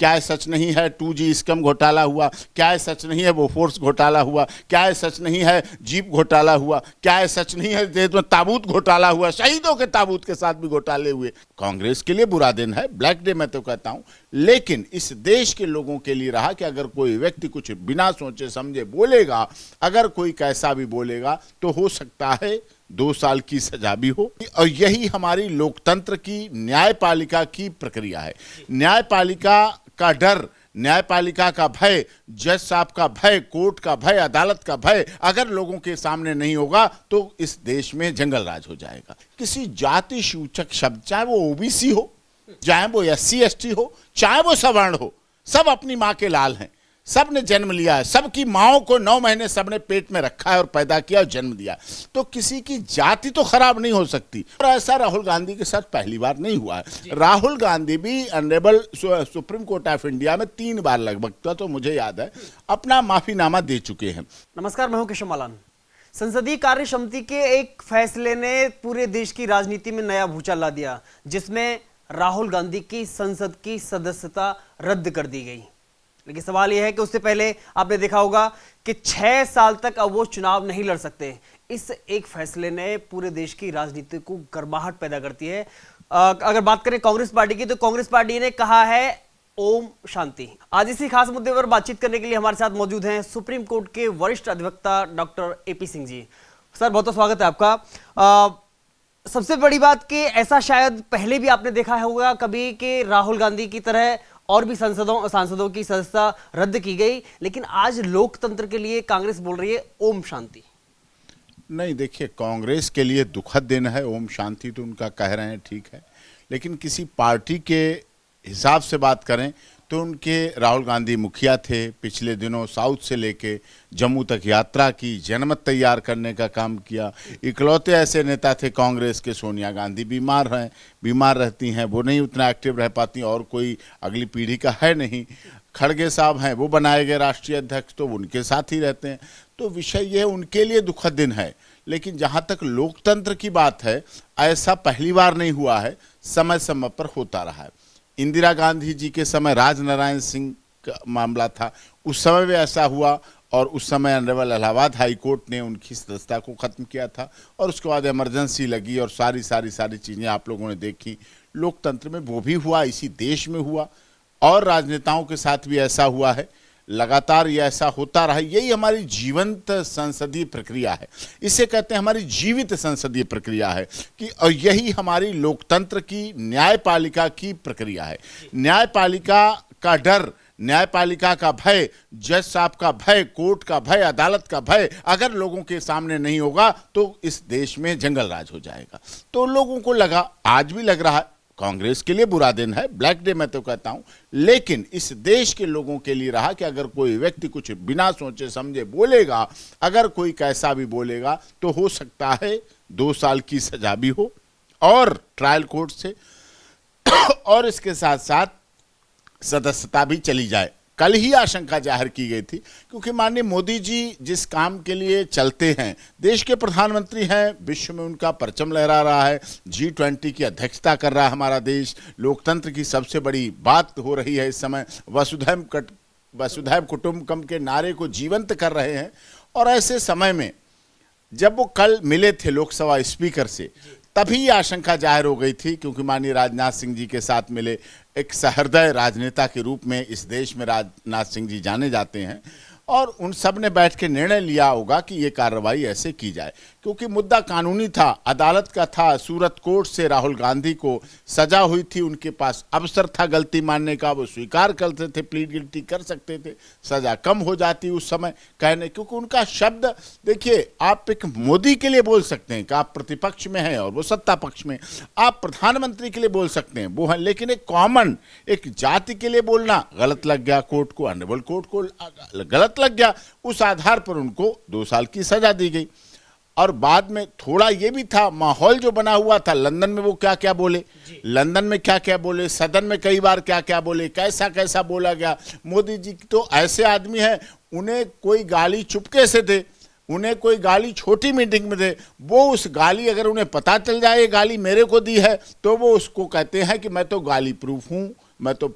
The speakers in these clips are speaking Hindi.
क्या सच नहीं है 2G स्कैम घोटाला हुआ, क्या सच नहीं है बोफोर्स घोटाला हुआ, क्या सच नहीं है जीप घोटाला हुआ, क्या सच नहीं है देश में ताबूत घोटाला हुआ, शहीदों के ताबूत के साथ भी घोटाले हुए। कांग्रेस के लिए बुरा दिन है, ब्लैक डे मैं तो कहता हूं, लेकिन इस देश के लोगों के लिए रहा कि अगर कोई व्यक्ति कुछ बिना सोचे समझे बोलेगा, अगर कोई कैसा भी बोलेगा तो हो सकता है 2 साल की सजा भी हो। और यही हमारी लोकतंत्र की, न्यायपालिका की प्रक्रिया है। न्यायपालिका का डर, न्यायपालिका का भय, जज साहब का भय, कोर्ट का भय, अदालत का भय अगर लोगों के सामने नहीं होगा तो इस देश में जंगल राज हो जाएगा। किसी जाति सूचक शब्द, चाहे वो ओबीसी हो, चाहे वो SC ST हो, चाहे वो सवर्ण हो, सब अपनी माँ के लाल हैं, सब ने जन्म लिया है, सबकी माओ को 9 महीने सबने पेट में रखा है और पैदा किया और जन्म दिया, तो किसी की जाति तो खराब नहीं हो सकती। और ऐसा राहुल गांधी के साथ पहली बार नहीं हुआ है। राहुल गांधी भी honourable supreme court of India में 3 बार लगभग, तो मुझे याद है, अपना माफीनामा दे चुके हैं। नमस्कार, मैं हूं केशव मालान। संसदीय कार्य समिति के एक फैसले ने पूरे देश की राजनीति में नया भूचाल ला दिया, जिसमें राहुल गांधी की संसद की सदस्यता रद्द कर दी गई। लेकिन सवाल यह है कि उससे पहले आपने देखा होगा कि 6 साल तक अब वो चुनाव नहीं लड़ सकते। इस एक फैसले ने पूरे देश की राजनीति को गर्माहट पैदा करती है। अगर बात करें कांग्रेस पार्टी की, तो कांग्रेस पार्टी ने कहा है ओम शांति। आज इसी खास मुद्दे पर बातचीत करने के लिए हमारे साथ मौजूद हैं सुप्रीम कोर्ट के वरिष्ठ अधिवक्ता doctor AP Singh ji. Sir, बहुत बहुत स्वागत है आपका। सबसे बड़ी बात कि ऐसा शायद पहले भी आपने देखा होगा कभी कि राहुल गांधी की तरह और भी सांसदों की सदस्यता रद्द की गई, लेकिन आज लोकतंत्र के लिए कांग्रेस बोल रही है ओम शांति। नहीं, देखिए, कांग्रेस के लिए दुखद दिन है, ओम शांति तो उनका कह रहे हैं, ठीक है, लेकिन किसी पार्टी के हिसाब से बात करें तो उनके राहुल गांधी मुखिया थे, पिछले दिनों साउथ से लेके जम्मू तक यात्रा की, जनमत तैयार करने का काम किया। इकलौते ऐसे नेता थे कांग्रेस के, सोनिया गांधी बीमार हैं, बीमार रहती हैं, वो नहीं उतना एक्टिव रह पाती, और कोई अगली पीढ़ी का है नहीं। खड़गे साहब हैं, वो बनाए गए राष्ट्रीय अध्यक्ष, तो उनके साथ ही रहते हैं। तो विषय ये उनके लिए दुखद दिन है, लेकिन जहाँ तक लोकतंत्र की बात है, ऐसा पहली बार नहीं हुआ है, समय समय पर होता रहा है। इंदिरा गांधी जी के समय राजनारायण सिंह का मामला था, उस समय भी ऐसा हुआ, और उस समय ऑनरेबल इलाहाबाद हाई कोर्ट ने उनकी सदस्यता को ख़त्म किया था, और उसके बाद इमरजेंसी लगी और सारी चीज़ें आप लोगों ने देखी। लोकतंत्र में वो भी हुआ, इसी देश में हुआ, और राजनेताओं के साथ भी ऐसा हुआ है, लगातार ये ऐसा होता रहा। यही हमारी जीवंत संसदीय प्रक्रिया है, इसे कहते हैं हमारी जीवित संसदीय प्रक्रिया है कि, और यही हमारी लोकतंत्र की, न्यायपालिका की प्रक्रिया है। न्यायपालिका का डर, न्यायपालिका का भय, जज साहब का भय, कोर्ट का भय, अदालत का भय अगर लोगों के सामने नहीं होगा तो इस देश में जंगल राज हो जाएगा। तो लोगों को लगा, आज भी लग रहा है, कांग्रेस के लिए बुरा दिन है, ब्लैक डे मैं तो कहता हूं, लेकिन इस देश के लोगों के लिए रहा कि अगर कोई व्यक्ति कुछ बिना सोचे समझे बोलेगा, अगर कोई कैसा भी बोलेगा तो हो सकता है 2 साल की सजा भी हो, और ट्रायल कोर्ट से और इसके साथ साथ सदस्यता भी चली जाए। कल ही आशंका जाहिर की गई थी, क्योंकि माननीय मोदी जी जिस काम के लिए चलते हैं, देश के प्रधानमंत्री हैं, विश्व में उनका परचम लहरा रहा है, G20 की अध्यक्षता कर रहा है हमारा देश, लोकतंत्र की सबसे बड़ी बात हो रही है इस समय, वसुधैव कुटुंबकम के नारे को जीवंत कर रहे हैं। और ऐसे समय में जब वो कल मिले थे लोकसभा स्पीकर से, तभी आशंका जाहिर हो गई थी, क्योंकि माननीय राजनाथ सिंह जी के साथ मिले, एक सहृदय राजनेता के रूप में इस देश में राजनाथ सिंह जी जाने जाते हैं, और उन सब ने बैठ के निर्णय लिया होगा कि ये कार्रवाई ऐसे की जाए, क्योंकि मुद्दा कानूनी था, अदालत का था। सूरत कोर्ट से राहुल गांधी को सजा हुई थी, उनके पास अवसर था गलती मानने का, वो स्वीकार करते थे, प्लीड गिल्टी कर सकते थे, सजा कम हो जाती उस समय कहने, क्योंकि उनका शब्द, देखिए, आप एक मोदी के लिए बोल सकते हैं कि आप प्रतिपक्ष में हैं और वो सत्ता पक्ष में, आप प्रधानमंत्री के लिए बोल सकते हैं वो है, लेकिन एक कॉमन, एक जाति के लिए बोलना गलत लग गया कोर्ट को, ऑनरेबल कोर्ट को गलत लग गया, उस आधार पर उनको 2 साल की सजा दी गई। और बाद में थोड़ा ये भी था, माहौल जो बना हुआ था, लंदन में वो क्या क्या बोले, लंदन में क्या क्या बोले, सदन में कई बार क्या क्या बोले, कैसा कैसा बोला गया। मोदी जी तो ऐसे आदमी हैं, उन्हें कोई गाली चुपके से दे, उन्हें कोई गाली छोटी मीटिंग में दे, वो उस गाली अगर उन्हें पता चल जाए ये गाली मेरे को दी है, तो वो उसको कहते हैं कि मैं तो गाली प्रूफ हूँ, मैं तो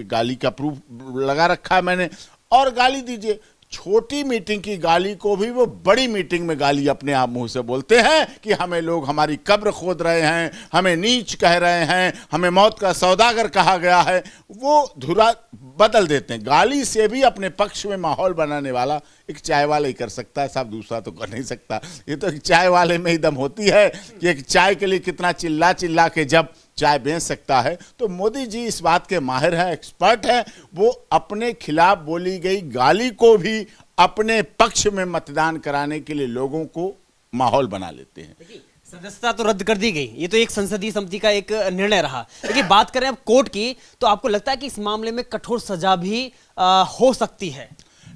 गाली का प्रूफ लगा रखा है मैंने, और गाली दीजिए। छोटी मीटिंग की गाली को भी वो बड़ी मीटिंग में गाली अपने आप मुंह से बोलते हैं कि हमें लोग हमारी कब्र खोद रहे हैं, हमें नीच कह रहे हैं, हमें मौत का सौदागर कहा गया है। वो धुरा बदल देते हैं। गाली से भी अपने पक्ष में माहौल बनाने वाला एक चाय वाला ही कर सकता है, साहब दूसरा तो कर नहीं सकता। ये तो एक चाय वाले में ही दम होती है कि एक चाय के लिए कितना चिल्ला चिल्ला के जब चाय बेच सकता है। तो मोदी जी इस बात के माहिर हैं, एक्सपर्ट हैं। वो अपने खिलाफ बोली गई गाली को भी अपने पक्ष में मतदान कराने के लिए लोगों को माहौल बना लेते हैं। सदस्यता तो रद्द कर दी गई, ये तो एक संसदीय समिति का एक निर्णय रहा। लेकिन बात करें अब कोर्ट की, तो आपको लगता है कि इस मामले में कठोर सजा भी हो सकती है?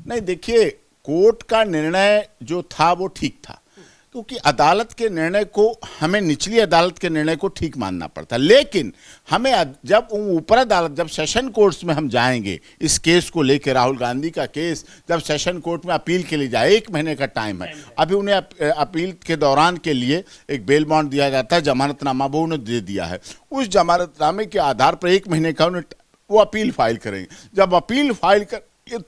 नहीं, देखिए, कोर्ट का निर्णय जो था वो ठीक था, क्योंकि अदालत के निर्णय को, हमें निचली अदालत के निर्णय को ठीक मानना पड़ता। लेकिन हमें जब ऊपर अदालत, जब सेशन कोर्ट्स में हम जाएंगे, इस केस को लेकर, राहुल गांधी का केस जब सेशन कोर्ट में अपील के लिए जाए, 1 महीने का टाइम है। अभी उन्हें अपील के दौरान के लिए एक बेल बॉन्ड दिया जाता है, जमानतनामा, वो उन्हें दे दिया है। उस जमानतनामे के आधार पर 1 महीने का उन्हें वो अपील फाइल करेंगे। जब अपील फाइल कर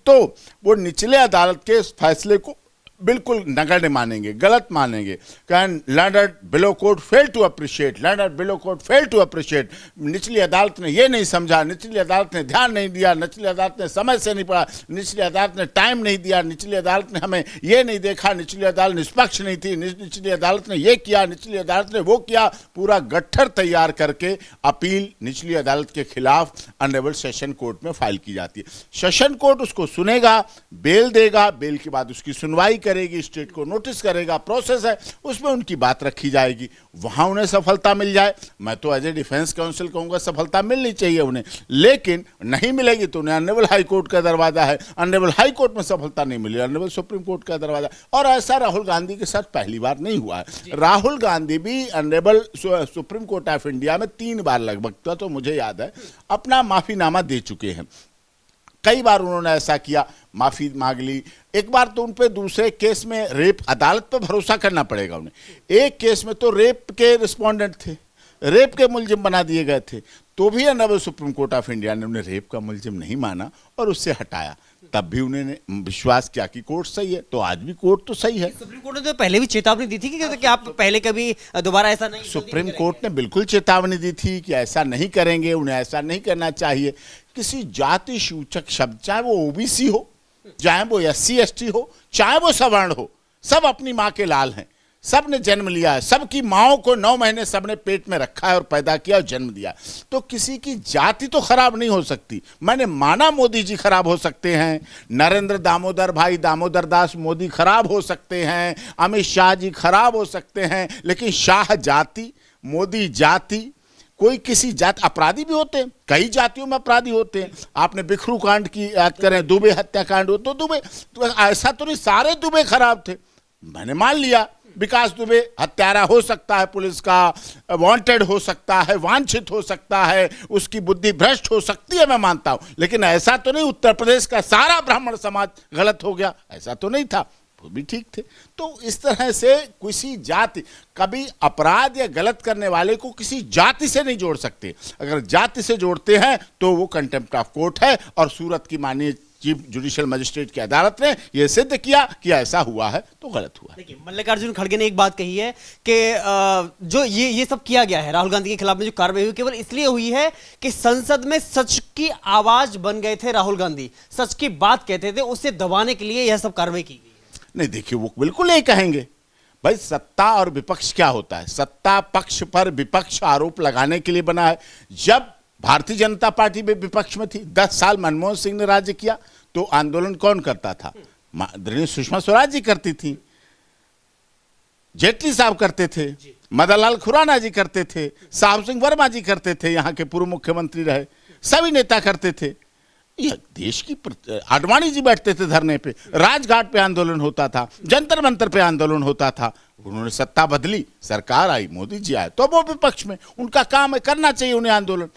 तो वो निचले अदालत के इस फैसले को बिल्कुल नगण्य मानेंगे, गलत मानेंगे। Can learned below court fail to appreciate, learned below court fail to appreciate. निचली अदालत ने ये नहीं समझा, निचली अदालत ने ध्यान नहीं दिया, निचली अदालत ने समय से नहीं पढ़ा, निचली अदालत ने टाइम नहीं दिया, निचली अदालत ने हमें ये नहीं देखा, निचली अदालत निष्पक्ष नहीं थी, निचली अदालत ने ये किया, निचली अदालत ने वो किया। पूरा गट्ठर तैयार करके अपील निचली अदालत के खिलाफ ऑनरेबल सेशन कोर्ट में फाइल की जाती है। सेशन कोर्ट उसको सुनेगा, बेल देगा, बेल के बाद उसकी सुनवाई करेगी, स्टेट को नोटिस करेगा, प्रोसेस है, उसमें उनकी बात रखी जाएगी। वहां उन्हें सफलता मिल जाए, मैं तो एज ए डिफेंस काउंसिल कहूंगा सफलता मिलनी चाहिए उन्हें, लेकिन नहीं मिलेगी तो उन्हें ऑनरेबल हाई कोर्ट का दरवाजा है। ऑनरेबल हाई कोर्ट में सफलता नहीं मिली, ऑनरेबल सुप्रीम कोर्ट का दरवाजा। और ऐसा राहुल गांधी के साथ पहली बार नहीं हुआ है। राहुल गांधी भी honourable supreme court of India में 3 बार लगभग, तो मुझे याद है, अपना माफीनामा दे चुके हैं। कई बार उन्होंने ऐसा किया, माफी मांग ली। एक बार तो उन पे दूसरे केस में, रेप, अदालत पे भरोसा करना पड़ेगा उन्हें। एक केस में तो रेप के रिस्पोंडेंट थे, रेप के मुलजिम बना दिए गए थे, तो भी honourable supreme court of India ने उन्हें रेप का मुलजिम नहीं माना और उससे हटाया। तब भी उन्होंने विश्वास किया कि कोर्ट सही है, तो आज भी कोर्ट तो सही है। सुप्रीम कोर्ट ने तो पहले भी चेतावनी दी थी कि आप पहले कभी दोबारा ऐसा नहीं, सुप्रीम कोर्ट ने बिल्कुल चेतावनी दी थी कि ऐसा नहीं करेंगे, उन्हें ऐसा नहीं करना चाहिए। किसी जाति सूचक शब्द, चाहे वो ओबीसी हो, चाहे वो SC ST हो, चाहे वो सवर्ण हो, सब अपनी माँ के लाल हैं, सब ने जन्म लिया है, सबकी माओ को 9 महीने सबने पेट में रखा है और पैदा किया और जन्म दिया। तो किसी की जाति तो खराब नहीं हो सकती। मैंने माना मोदी जी खराब हो सकते हैं, नरेंद्र दामोदर भाई दामोदर दास मोदी खराब हो सकते हैं, अमित शाह जी खराब हो सकते हैं, लेकिन शाह जाति, मोदी जाति, कोई किसी जाति, अपराधी भी होते हैं, कई जातियों में अपराधी होते हैं। आपने बिखरू कांड की याद करें, दुबे हत्याकांड हो, तो दुबे, तो ऐसा तो नहीं सारे दुबे खराब थे। मैंने मान लिया विकास दुबे हत्यारा हो सकता है, पुलिस का वांटेड हो सकता है, वांछित हो सकता है, उसकी बुद्धि भ्रष्ट हो सकती है, मैं मानता हूं। लेकिन ऐसा तो नहीं उत्तर प्रदेश का सारा ब्राह्मण समाज गलत हो गया, ऐसा तो नहीं था, वो भी ठीक थे। तो इस तरह से किसी जाति, कभी अपराध या गलत करने वाले को किसी जाति से नहीं जोड़ सकते। अगर जाति से जोड़ते हैं तो वो कंटेम्प्ट ऑफ कोर्ट है। और सूरत की माननीय चीफ जुडिशियल मजिस्ट्रेट की अदालत ने यह सिद्ध किया कि ऐसा हुआ है तो गलत हुआ है। देखिए, मल्लिकार्जुन खड़गे ने एक बात कही है कि जो ये सब किया गया है राहुल गांधी के खिलाफ में, जो कार्रवाई हुई केवल इसलिए हुई है कि संसद में सच की आवाज बन गए थे राहुल गांधी, सच की बात कहते थे, उसे दबाने के लिए यह सब कार्रवाई की गई है। नहीं, देखिए, वो बिल्कुल यही कहेंगे। भाई, सत्ता और विपक्ष क्या होता है? सत्ता पक्ष पर विपक्ष आरोप लगाने के लिए बना है। जब भारतीय जनता पार्टी भी विपक्ष में थी, 10 साल मनमोहन सिंह ने राज्य किया, तो आंदोलन कौन करता था? सुषमा स्वराज जी करती थी, जेटली साहब करते थे, मदन लाल खुराना जी करते थे, साहब सिंह वर्मा जी करते थे, यहाँ के पूर्व मुख्यमंत्री रहे, सभी नेता करते थे। यह देश की, आडवाणी जी बैठते थे धरने पे, राजघाट पे आंदोलन होता था, जंतर मंतर पे आंदोलन होता था। उन्होंने सत्ता बदली, सरकार आई, मोदी जी आए, तो वो विपक्ष में, उनका काम है, करना चाहिए उन्हें, आंदोलन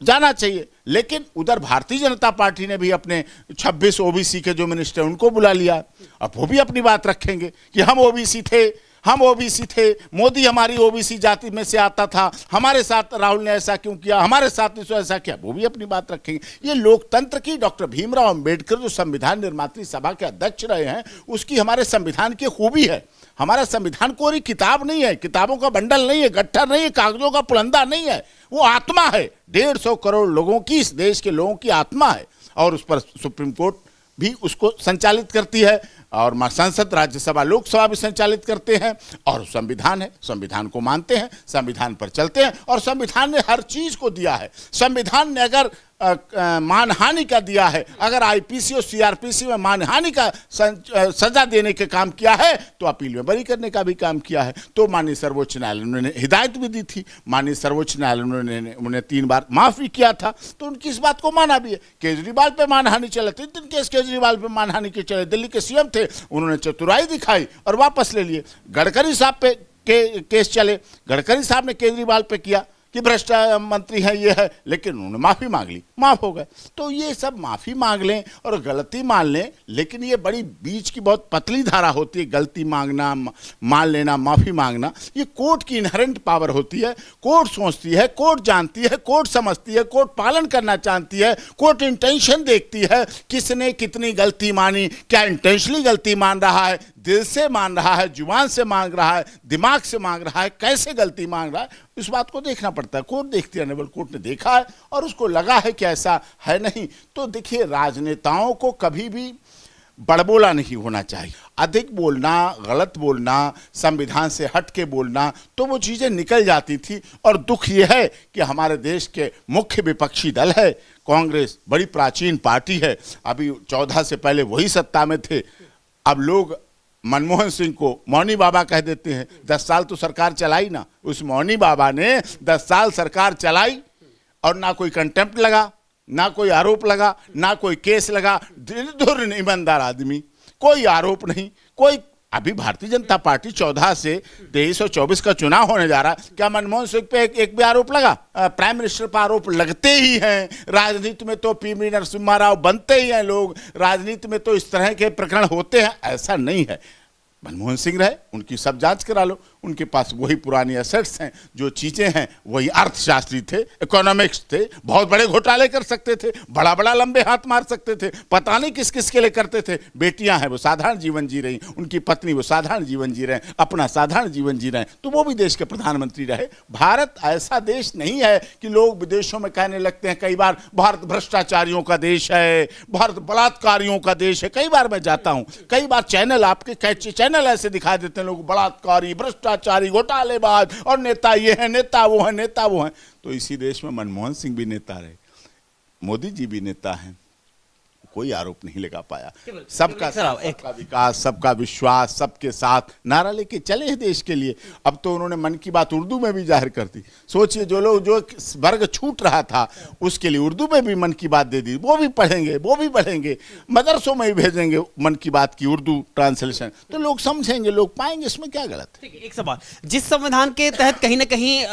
जाना चाहिए। लेकिन उधर भारतीय जनता पार्टी ने भी अपने 26 ओबीसी के जो मिनिस्टर उनको बुला लिया। अब वो भी अपनी बात रखेंगे कि हम ओबीसी थे, हम ओबीसी थे, मोदी हमारी ओबीसी जाति में से आता था, हमारे साथ राहुल ने ऐसा क्यों किया, हमारे साथ ने ऐसा किया, वो भी अपनी बात रखेंगे। ये लोकतंत्र की डॉक्टर भीमराव अंबेडकर जो संविधान निर्मात्री सभा के अध्यक्ष रहे हैं, उसकी हमारे संविधान की खूबी है। हमारा संविधान कोई किताब नहीं है, किताबों का बंडल नहीं है, गट्ठर नहीं है, कागजों का पुलंदा नहीं है, वो आत्मा है। 150 करोड़ लोगों की, इस देश के लोगों की आत्मा है, और उस पर सुप्रीम कोर्ट भी उसको संचालित करती है, और संसद, राज्यसभा, लोकसभा भी संचालित करते हैं, और संविधान है, संविधान को मानते हैं, संविधान पर चलते हैं, और संविधान ने हर चीज को दिया है। संविधान ने अगर मानहानि का दिया है, अगर आईपीसी और सीआरपीसी में मानहानि का सजा देने के काम किया है, तो अपील में बरी करने का भी काम किया है। तो माननीय सर्वोच्च न्यायालय ने हिदायत भी दी थी, माननीय सर्वोच्च न्यायालय ने उन्हें 3 बार माफ भी किया था, तो उनकी इस बात को माना भी है। केजरीवाल पे मानहानि चले, 3 केस केजरीवाल पे मानहानि के चले, दिल्ली के सीएम थे, उन्होंने चतुराई दिखाई और वापस ले लिए। गडकरी साहब पे केस चले, गडकरी साहब ने केजरीवाल पे किया कि भ्रष्ट मंत्री है, ये है, लेकिन उन्होंने माफी मांग ली, माफ हो गए। तो ये सब माफी मांग लें और गलती मान लें, लेकिन ये बड़ी बीच की बहुत पतली धारा होती है, गलती मांगना, मान लेना, माफी मांगना। ये कोर्ट की इनहेरेंट पावर होती है, कोर्ट सोचती है, कोर्ट जानती है, कोर्ट समझती है, कोर्ट पालन करना चाहती है, कोर्ट इंटेंशन देखती है, किसने कितनी गलती मानी, क्या इंटेंशनली गलती मान रहा है, दिल से मान रहा है, जुबान से मांग रहा है, दिमाग से मांग रहा है, कैसे गलती मांग रहा है, इस बात को देखना पड़ता है। कोर्ट देखती है, नेवल कोर्ट ने देखा है और उसको लगा है कि ऐसा है नहीं। तो देखिए, राजनेताओं को कभी भी बड़बोला नहीं होना चाहिए। अधिक बोलना, गलत बोलना, संविधान से हट के बोलना, तो वो चीजें निकल जाती थी। और दुख ये है कि हमारे देश के मुख्य विपक्षी दल है कांग्रेस, बड़ी प्राचीन पार्टी है, अभी 14 से पहले वही सत्ता में थे। अब लोग मनमोहन सिंह को मौनी बाबा कह देते हैं। 10 साल तो सरकार चलाई ना, उस मौनी बाबा ने 10 साल सरकार चलाई और ना कोई कंटेम्प्ट लगा, ना कोई आरोप लगा, ना कोई केस लगा। निर्दोष ईमानदार आदमी, कोई आरोप नहीं, कोई। अभी भारतीय जनता पार्टी 14 से 23 और 24 का चुनाव होने जा रहा है, क्या मनमोहन सिंह पे एक भी आरोप लगा? प्राइम मिनिस्टर पर आरोप लगते ही हैं। राजनीति में तो पीवी नरसिम्हा राव बनते ही हैं लोग, राजनीति में तो इस तरह के प्रकरण होते हैं, ऐसा नहीं है। मनमोहन सिंह रहे, उनकी सब जांच करा लो, उनके पास वही पुरानी एसेट्स हैं, जो चीजें हैं वही। अर्थशास्त्री थे, इकोनॉमिक्स थे, बहुत बड़े घोटाले कर सकते थे, बड़ा बड़ा लंबे हाथ मार सकते थे, पता नहीं किस किस के लिए करते थे। बेटियां हैं, वो साधारण जीवन जी रही, उनकी पत्नी वो साधारण जीवन जी रहे, अपना साधारण जीवन जी रहे, तो वो भी देश के प्रधानमंत्री रहे। भारत ऐसा देश नहीं है कि लोग विदेशों में कहने लगते हैं कई बार, भारत भ्रष्टाचारियों का देश है, भारत बलात्कारियों का देश है। कई बार मैं जाता हूं, कई बार चैनल, आपके चैनल ऐसे दिखा देते हैं लोग, बलात्कारी, भ्रष्टाचारी, घोटालेबाज, और नेता ये है, नेता वो है, नेता वो है। तो इसी देश में मनमोहन सिंह भी नेता रहे, मोदी जी भी नेता हैं, कोई आरोप नहीं लगा पाया। सबका विकास, सबका विश्वास, सबके साथ नारा लेके चले हैं देश के लिए। अब तो उन्होंने मन की बात उर्दू में भी जाहिर कर दी। सोचिए, जो लोग, जो वर्ग छूट रहा था, उसके लिए उर्दू में भी मन की बात दे दी। वो भी पढ़ेंगे, वो भी बढ़ेंगे, मदरसों में ही भेजेंगे मन की बात की उर्दू ट्रांसलेशन, तो लोग समझेंगे, लोग पाएंगे, इसमें क्या गलत है। एक सवाल, जिस संविधान के तहत कहीं ना कहीं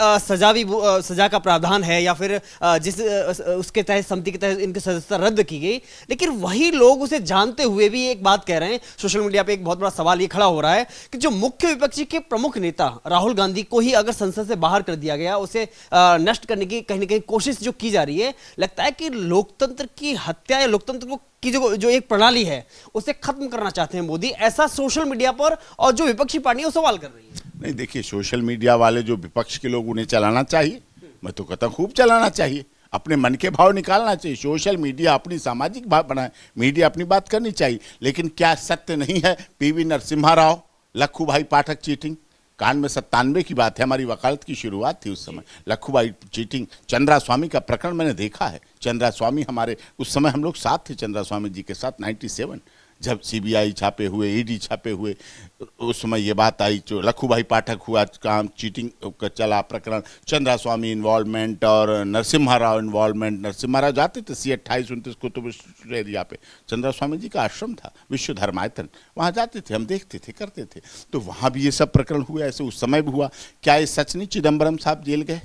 सजा का प्रावधान है, या फिर जिस उसके तहत, समिति के तहत इनकी सदस्यता रद्द की गई, लेकिन वही लोग उसे जानते हुए भी एक बात कह रहे हैं। सोशल मीडिया पे एक बहुत बड़ा सवाल ये खड़ा हो रहा है कि जो मुख्य विपक्षी के प्रमुख नेता राहुल गांधी को ही अगर संसद से बाहर कर दिया गया, उसे नष्ट करने की कहीं ना कहीं कोशिश जो की जा रही है, लगता है कि लोकतंत्र की हत्या या लोकतंत्र की जो एक प्रणाली है उसे खत्म करना चाहते हैं मोदी। ऐसा सोशल मीडिया पर और जो विपक्षी पार्टी है वो सवाल कर रही है। नहीं, देखिए, सोशल मीडिया वाले जो विपक्ष के लोग, उन्हें चलाना चाहिए, मैं तो कहता हूं खूब चलाना चाहिए, अपने मन के भाव निकालना चाहिए। सोशल मीडिया अपनी सामाजिक बात बनाए, मीडिया अपनी बात करनी चाहिए। लेकिन क्या सत्य नहीं है, पीवी नरसिम्हा राव, लखू भाई पाठक चीटिंग, कान में 97 की बात है, हमारी वकालत की शुरुआत थी उस समय, लखू भाई चीटिंग, चंद्रा स्वामी का प्रकरण मैंने देखा है। चंद्रा स्वामी हमारे, उस समय हम लोग साथ थे चंद्रा स्वामी जी के साथ, 97 जब सीबीआई छापे हुए, ईडी छापे हुए, उस समय ये बात आई, जो लखू भाई पाठक हुआ काम, चीटिंग का चला प्रकरण, चंद्रा स्वामी इन्वॉल्वमेंट और नरसिम्हा राव इन्वॉल्वमेंट। नरसिम्हा राव जाते थे C28-29 कुतुब एरिया पे, चंद्रा स्वामी जी का आश्रम था, विश्व धर्मायतन, वहाँ जाते थे, हम देखते थे, करते थे। तो वहाँ भी ये सब प्रकरण हुए, ऐसे उस समय भी हुआ। क्या ये सच नहीं चिदम्बरम साहब जेल गए?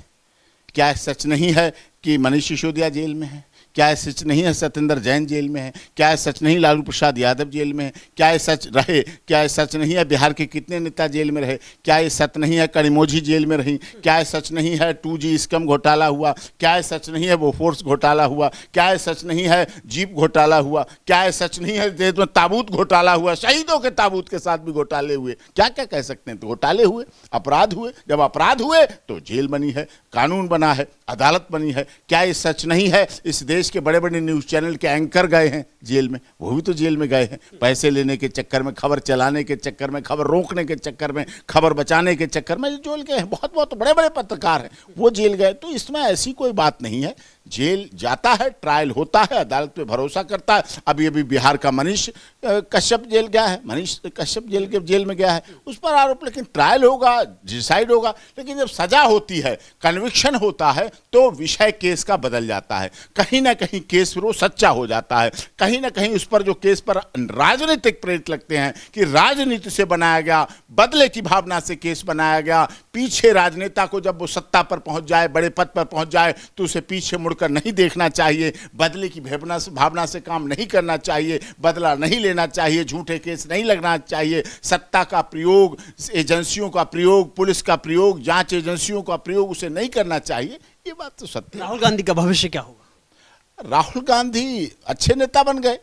क्या सच नहीं है कि मनीष सिसोदिया जेल में है? क्या ये सच नहीं है सत्येंद्र जैन जेल में है? क्या ये सच नहीं लालू प्रसाद यादव जेल में है? क्या ये सच रहे? क्या ये सच नहीं है बिहार के कितने नेता जेल में रहे? क्या ये सच नहीं है कनिमोझी जेल में रही? क्या ये सच नहीं है 2G स्कैम घोटाला हुआ? क्या ये सच नहीं है बोफोर्स घोटाला हुआ? क्या ये सच नहीं है जीप घोटाला हुआ? क्या ये सच नहीं है देश में ताबूत घोटाला हुआ? शहीदों के ताबूत के साथ भी घोटाले हुए। क्या क्या कह सकते हैं? तो घोटाले हुए, अपराध हुए। जब अपराध हुए तो जेल बनी है, कानून बना है, अदालत बनी है। क्या ये सच नहीं है इस देश के बड़े बड़े न्यूज़ चैनल के एंकर गए हैं जेल में? वो भी तो जेल में गए हैं, पैसे लेने के चक्कर में, खबर चलाने के चक्कर में, खबर रोकने के चक्कर में, खबर बचाने के चक्कर में जेल गए हैं। बहुत बहुत बड़े बड़े पत्रकार हैं, वो जेल गए। तो इसमें ऐसी कोई बात नहीं है। जेल जाता है, ट्रायल होता है, अदालत पे भरोसा करता है। अभी अभी बिहार का मनीष कश्यप जेल गया है, मनीष कश्यप जेल में गया है, उस पर आरोप, लेकिन ट्रायल होगा, डिसाइड होगा। लेकिन जब सजा होती है, कन्विक्शन होता है, तो विषय केस का बदल जाता है। कहीं ना कहीं केस फिर वो सच्चा हो जाता है। कहीं ना कहीं उस पर जो केस पर राजनीतिक प्रेरित लगते हैं कि राजनीति से बनाया गया, बदले की भावना से केस बनाया गया, पीछे राजनेता को जब वो सत्ता पर पहुंच जाए, बड़े पद पर पहुंच जाए, तो उसे पीछे मुड़कर नहीं देखना चाहिए, बदले की भावना से काम नहीं करना चाहिए, बदला नहीं लेना चाहिए, झूठे केस नहीं लगना चाहिए, सत्ता का प्रयोग, एजेंसियों का प्रयोग, पुलिस का प्रयोग, जांच एजेंसियों का प्रयोग उसे नहीं करना चाहिए। ये बात तो सत्य है। राहुल गांधी का भविष्य क्या होगा? राहुल गांधी अच्छे नेता बन गए,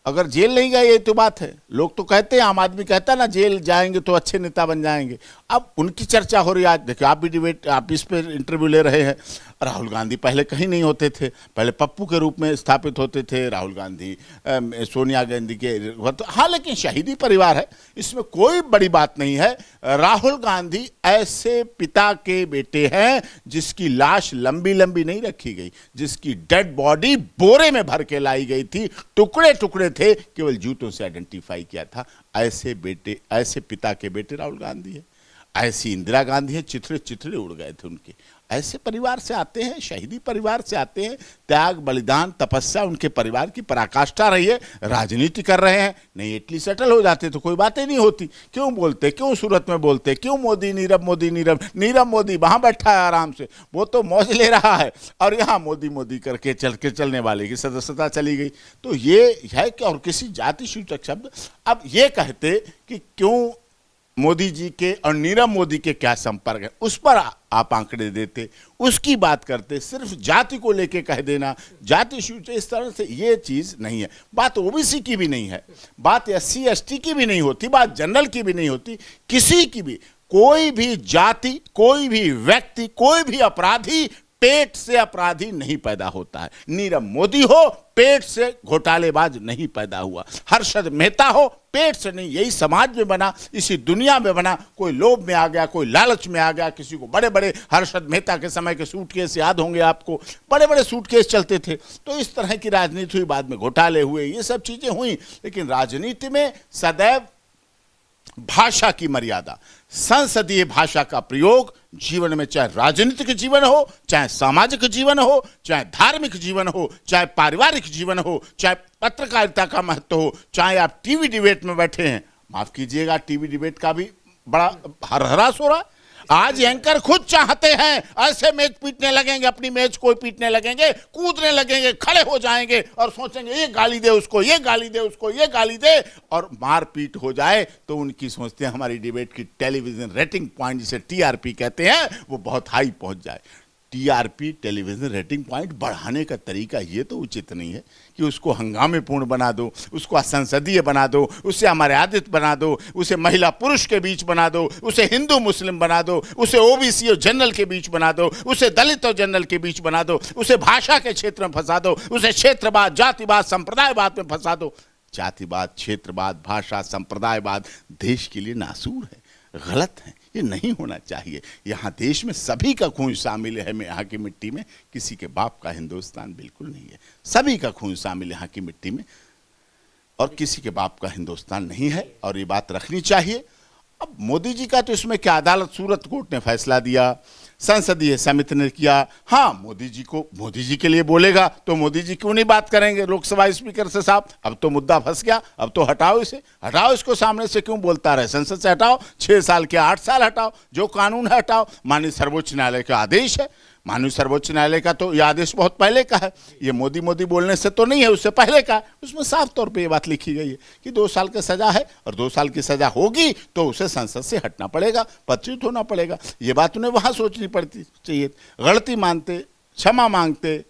अगर जेल नहीं गए ये तो बात है। लोग तो कहते हैं, आम आदमी कहता है ना, जेल जाएंगे तो अच्छे नेता बन जाएंगे। अब उनकी चर्चा हो रही है। आज देखिए, आप भी डिबेट, आप इस पर इंटरव्यू ले रहे हैं। राहुल गांधी पहले कहीं नहीं होते थे, पहले पप्पू के रूप में स्थापित होते थे। राहुल गांधी सोनिया गांधी के, हाँ, लेकिन शहीदी परिवार है, इसमें कोई बड़ी बात नहीं है। राहुल गांधी ऐसे पिता के बेटे हैं जिसकी लाश लंबी लंबी नहीं रखी गई, जिसकी डेड बॉडी बोरे में भर के लाई गई थी, टुकड़े टुकड़े थे, केवल जूतों से आइडेंटिफाई किया था। ऐसे बेटे, ऐसे पिता के बेटे राहुल गांधी है। ऐसी इंदिरा गांधी है, चिथड़े चिथड़े उड़ गए थे उनके। ऐसे परिवार से आते हैं, शहीदी परिवार से आते हैं। त्याग, बलिदान, तपस्या उनके परिवार की पराकाष्ठा रही है। राजनीति कर रहे हैं, नहीं इटली सेटल हो जाते तो कोई बातें नहीं होती। क्यों बोलते, क्यों सूरत में बोलते, क्यों मोदी नीरव, मोदी नीरव? नीरव मोदी वहां बैठा है आराम से, वो तो मौज ले रहा है, और यहाँ मोदी मोदी करके चलने वाले की सदस्यता चली गई। तो ये है कि, और किसी जाति सूचक शब्द। अब ये कहते कि क्यों मोदी जी के और नीरव मोदी के क्या संपर्क है, उस पर आप आंकड़े देते, उसकी बात करते। सिर्फ जाति को लेके कह देना, जाति सूचक, इस तरह से ये चीज नहीं है। बात ओबीसी की भी नहीं है, बात SC ST की भी नहीं होती, बात जनरल की भी नहीं होती, किसी की भी। कोई भी जाति, कोई भी व्यक्ति, कोई भी अपराधी पेट से अपराधी नहीं पैदा होता है। नीरव मोदी हो, पेट से घोटालेबाज नहीं पैदा हुआ। हर्षद मेहता हो, पेट से नहीं, यही समाज में बना, इसी दुनिया में बना। कोई लोभ में आ गया, कोई लालच में आ गया, किसी को बड़े बड़े, हर्षद मेहता के समय के सूटकेस याद होंगे आपको, बड़े बड़े सूटकेस चलते थे। तो इस तरह की राजनीति हुई, बाद में घोटाले हुए, ये सब चीजें हुई। लेकिन राजनीति में सदैव भाषा की मर्यादा, संसदीय भाषा का प्रयोग जीवन में, चाहे राजनीतिक जीवन हो, चाहे सामाजिक जीवन हो, चाहे धार्मिक जीवन हो, चाहे पारिवारिक जीवन हो, चाहे पत्रकारिता का महत्व हो, चाहे आप टीवी डिबेट में बैठे हैं। माफ कीजिएगा, टीवी डिबेट का भी बड़ा हरहरास हो रहा है। आज एंकर खुद चाहते हैं ऐसे मैच पीटने लगेंगे, अपनी मैच कोई पीटने लगेंगे, कूदने लगेंगे, खड़े हो जाएंगे और सोचेंगे ये गाली दे उसको, ये गाली दे उसको, ये गाली दे, और मारपीट हो जाए तो उनकी सोचते हैं हमारी डिबेट की टेलीविजन रेटिंग पॉइंट, जिसे TRP कहते हैं, वो बहुत हाई पहुंच जाए। TRP, टेलीविजन रेटिंग पॉइंट बढ़ाने का तरीका ये तो उचित नहीं है कि उसको हंगामेपूर्ण बना दो, उसको असंसदीय बना दो, उसे अमर्यादित बना दो, उसे महिला पुरुष के बीच बना दो, उसे हिंदू मुस्लिम बना दो, उसे OBC और जनरल के बीच बना दो, उसे दलित और जनरल के बीच बना दो, उसे भाषा के क्षेत्र में फंसा दो, उसे क्षेत्रवाद, जातिवाद, संप्रदायवाद में फंसा दो। जातिवाद, क्षेत्रवाद, भाषा, संप्रदायवाद देश के लिए नासूर है, गलत है, ये नहीं होना चाहिए। यहाँ देश में सभी का खून शामिल है। यहाँ की मिट्टी में किसी के बाप का हिंदुस्तान बिल्कुल नहीं है, सभी का खून शामिल है यहाँ की मिट्टी में, और किसी के बाप का हिंदुस्तान नहीं है, और ये बात रखनी चाहिए। अब मोदी जी का तो इसमें क्या, अदालत, सूरत कोर्ट ने फैसला दिया, संसदीय समिति ने किया। हाँ, मोदी जी के लिए बोलेगा तो मोदी जी क्यों नहीं बात करेंगे लोकसभा स्पीकर से? साहब, अब तो मुद्दा फंस गया, अब तो हटाओ इसे, हटाओ इसको, सामने से क्यों बोलता रहे? संसद से हटाओ, 6 साल के 8 साल हटाओ, जो कानून है हटाओ। माननीय सर्वोच्च न्यायालय का आदेश है, माननीय सर्वोच्च न्यायालय का तो यह आदेश बहुत पहले का है, ये मोदी मोदी बोलने से तो नहीं है, उससे पहले का। उसमें साफ तौर पे ये बात लिखी गई है कि 2 साल की सजा है और 2 साल की सजा होगी तो उसे संसद से हटना पड़ेगा, पदच्युत होना पड़ेगा। ये बात उन्हें वहाँ सोचनी पड़ती चाहिए। गलती मानते, क्षमा मांगते,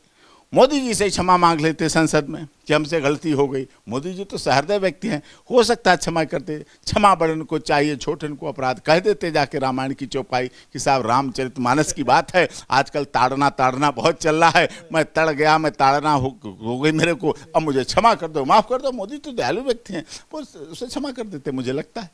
मोदी जी से क्षमा मांग लेते संसद में कि हमसे गलती हो गई। मोदी जी तो सहृदय व्यक्ति हैं, हो सकता है क्षमा करते। क्षमा बड़न को चाहिए छोटन को अपराध, कह देते जाके रामायण की चौपाई कि साहब रामचरितमानस की बात है, आजकल ताड़ना बहुत चल रहा है, मैं तड़ गया, मैं ताड़ना हो गई मेरे को, अब मुझे क्षमा कर दो, माफ़ कर दो। मोदी तो दयालु व्यक्ति हैं, वो उसे क्षमा कर देते मुझे लगता है।